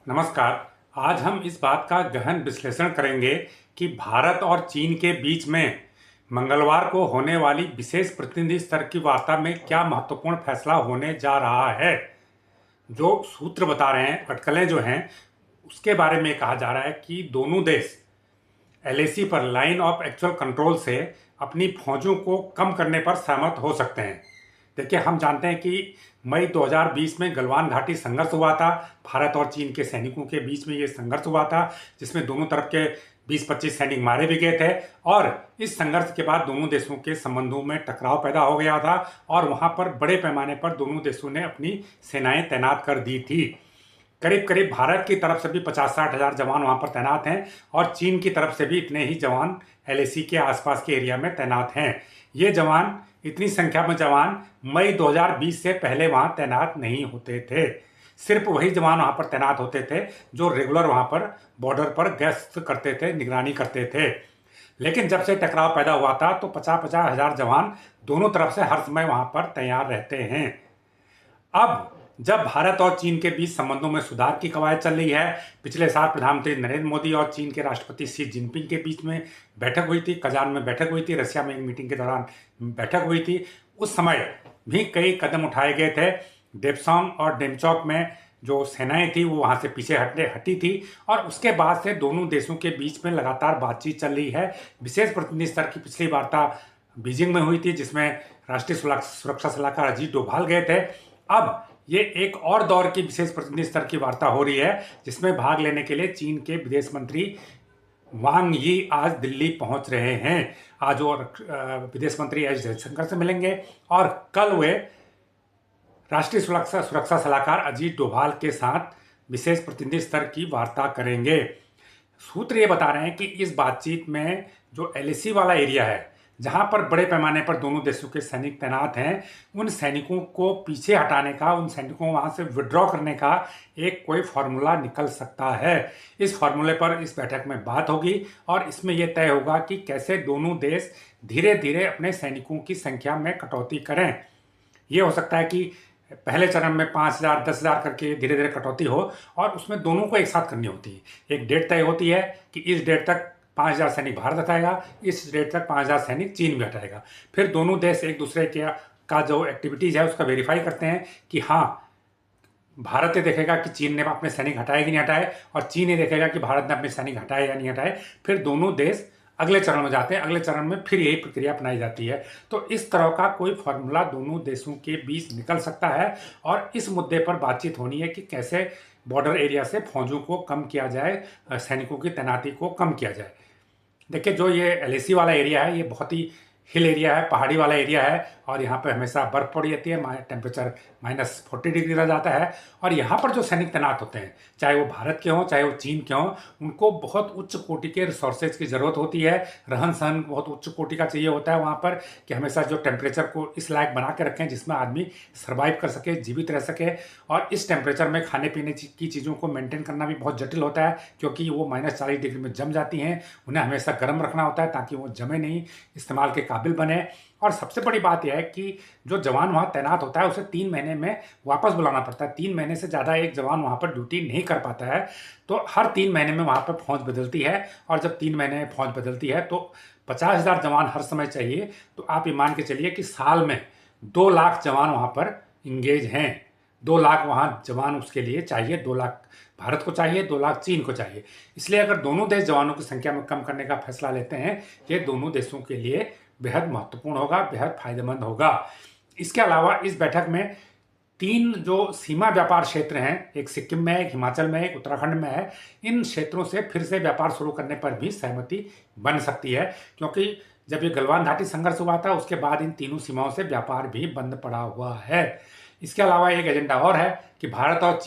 नमस्कार। आज हम इस बात का गहन विश्लेषण करेंगे कि भारत और चीन के बीच में मंगलवार को होने वाली विशेष प्रतिनिधि स्तर की वार्ता में क्या महत्वपूर्ण फैसला होने जा रहा है। जो सूत्र बता रहे हैं, अटकलें जो हैं, उसके बारे में कहा जा रहा है कि दोनों देश एलएसी पर लाइन ऑफ एक्चुअल कंट्रोल से अपनी फौजों को कम करने पर सहमत हो सकते हैं। देखिए, हम जानते हैं कि मई 2020 में गलवान घाटी संघर्ष हुआ था। भारत और चीन के सैनिकों के बीच में ये संघर्ष हुआ था, जिसमें दोनों तरफ के 20-25 सैनिक मारे भी गए थे। और इस संघर्ष के बाद दोनों देशों के संबंधों में टकराव पैदा हो गया था और वहां पर बड़े पैमाने पर दोनों देशों ने अपनी सेनाएं तैनात कर दी थी। करीब करीब भारत की तरफ से भी 50-60 हज़ार जवान वहां पर तैनात हैं और चीन की तरफ से भी इतने ही जवान एलएसी के आसपास के एरिया में तैनात हैं। ये जवान, इतनी संख्या में जवान मई 2020 से पहले वहां तैनात नहीं होते थे। सिर्फ वही जवान वहां पर तैनात होते थे जो रेगुलर वहां पर बॉर्डर पर गश्त करते थे, निगरानी करते थे। लेकिन जब से टकराव पैदा हुआ था तो 50-50 हज़ार जवान दोनों तरफ से हर समय वहां पर तैयार रहते हैं। अब जब भारत और चीन के बीच संबंधों में सुधार की कवायद चल रही है, पिछले साल प्रधानमंत्री नरेंद्र मोदी और चीन के राष्ट्रपति शी जिनपिंग के बीच में बैठक हुई थी, कजान में बैठक हुई थी, रसिया में एक मीटिंग के दौरान बैठक हुई थी। उस समय भी कई कदम उठाए गए थे। डेप्सांग और डेमचौक में जो सेनाएं थी वो वहां से पीछे हटी थी और उसके बाद से दोनों देशों के बीच में लगातार बातचीत चल रही है। विशेष प्रतिनिधि स्तर की पिछली वार्ता बीजिंग में हुई थी, जिसमें राष्ट्रीय सुरक्षा सलाहकार अजीत डोभाल गए थे। अब ये एक और दौर की विशेष प्रतिनिधि स्तर की वार्ता हो रही है, जिसमें भाग लेने के लिए चीन के विदेश मंत्री वांग यी आज दिल्ली पहुंच रहे हैं। आज वो विदेश मंत्री एस जयशंकर से मिलेंगे और कल वे राष्ट्रीय सुरक्षा सलाहकार अजीत डोभाल के साथ विशेष प्रतिनिधि स्तर की वार्ता करेंगे। सूत्र ये बता रहे हैं कि इस बातचीत में जो एलएसी वाला एरिया है, जहां पर बड़े पैमाने पर दोनों देशों के सैनिक तैनात हैं, उन सैनिकों को पीछे हटाने का, उन सैनिकों को वहां से विड्रॉ करने का एक कोई फार्मूला निकल सकता है। इस फार्मूले पर इस बैठक में बात होगी और इसमें यह तय होगा कि कैसे दोनों देश धीरे धीरे अपने सैनिकों की संख्या में कटौती करें। यह हो सकता है कि पहले चरण में 5,000, 10,000 करके धीरे धीरे कटौती हो और उसमें दोनों को एक साथ करनी होती है। एक डेट तय होती है कि इस डेट तक 5,000 सैनिक भारत हटाएगा, इस डेट तक 5,000 सैनिक चीन भी हटाएगा। फिर दोनों देश एक दूसरे का जो एक्टिविटीज़ है उसका वेरीफाई करते हैं कि हाँ, भारत ये देखेगा कि चीन ने अपने सैनिक हटाए कि नहीं हटाए और चीन ये देखेगा कि भारत ने अपने सैनिक हटाए या नहीं हटाए। फिर दोनों देश अगले चरण में जाते हैं। अगले चरण में फिर यही प्रक्रिया अपनाई जाती है। तो इस तरह का कोई फॉर्मूला दोनों देशों के बीच निकल सकता है और इस मुद्दे पर बातचीत होनी है कि कैसे बॉर्डर एरिया से फौजों को कम किया जाए, सैनिकों की तैनाती को कम किया जाए। देखिए, जो ये एलएसी वाला एरिया है, ये बहुत ही हिल एरिया है, पहाड़ी वाला एरिया है और यहाँ पर हमेशा बर्फ़ पड़ी रहती है। टेम्परेचर -40 डिग्री रह जाता है और यहाँ पर जो सैनिक तैनात होते हैं, चाहे वो भारत के हों चाहे वो चीन के हों, उनको बहुत उच्च कोटि के रिसोर्सेज की ज़रूरत होती है। रहन सहन बहुत उच्च कोटि का चाहिए होता है वहाँ पर, कि हमेशा जो टेम्परेचर को इस लायक बना के रखें जिसमें आदमी सर्वाइव कर सके, जीवित रह सके। और इस टेम्परेचर में खाने पीने की चीज़ों को मेंटेन करना भी बहुत जटिल होता है, क्योंकि वो -40 डिग्री में जम जाती हैं। उन्हें हमेशा गर्म रखना होता है ताकि वो जमे नहीं, इस्तेमाल के काबिल बने। और सबसे बड़ी बात यह है कि जो जवान वहाँ तैनात होता है उसे 3 महीने में वापस बुलाना पड़ता है। 3 महीने से ज़्यादा एक जवान वहाँ पर ड्यूटी नहीं कर पाता है। तो हर 3 महीने में वहाँ पर फौज बदलती है और जब 3 महीने में फौज बदलती है तो 50,000 जवान हर समय चाहिए। तो आप ये मान के चलिए कि साल में 2 लाख जवान वहाँ पर इंगेज हैं। 2 लाख वहाँ जवान उसके लिए चाहिए। 2 लाख भारत को चाहिए, 2 लाख चीन को चाहिए। इसलिए अगर दोनों देश जवानों की संख्या में कम करने का फैसला लेते हैं, ये दोनों देशों के लिए बेहद महत्वपूर्ण होगा, बेहद फायदेमंद होगा। इसके अलावा इस बैठक में 3 जो सीमा व्यापार क्षेत्र हैं, एक सिक्किम में है, एक हिमाचल में है, एक उत्तराखंड में है, इन क्षेत्रों से फिर से व्यापार शुरू करने पर भी सहमति बन सकती है, क्योंकि जब ये गलवान घाटी संघर्ष हुआ था उसके बाद इन तीनों सीमाओं से व्यापार भी बंद पड़ा हुआ है। इसके अलावा एक एजेंडा और है कि भारत और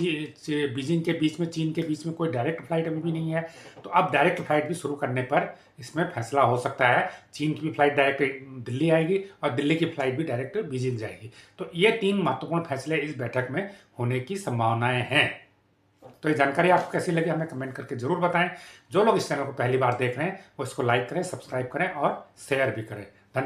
बीजिंग के बीच में, चीन के बीच में कोई डायरेक्ट फ्लाइट अभी भी नहीं है। तो अब डायरेक्ट फ्लाइट भी शुरू करने पर इसमें फैसला हो सकता है। चीन की भी फ्लाइट डायरेक्ट दिल्ली आएगी और दिल्ली की फ्लाइट भी डायरेक्ट बीजिंग जाएगी। तो ये 3 महत्वपूर्ण फैसले इस बैठक में होने की संभावनाएं हैं। तो ये जानकारी आपको कैसी लगी हमें कमेंट करके जरूर बताएं। जो लोग इस चैनल को पहली बार देख रहे हैं वो इसको लाइक करें, सब्सक्राइब करें और शेयर भी करें।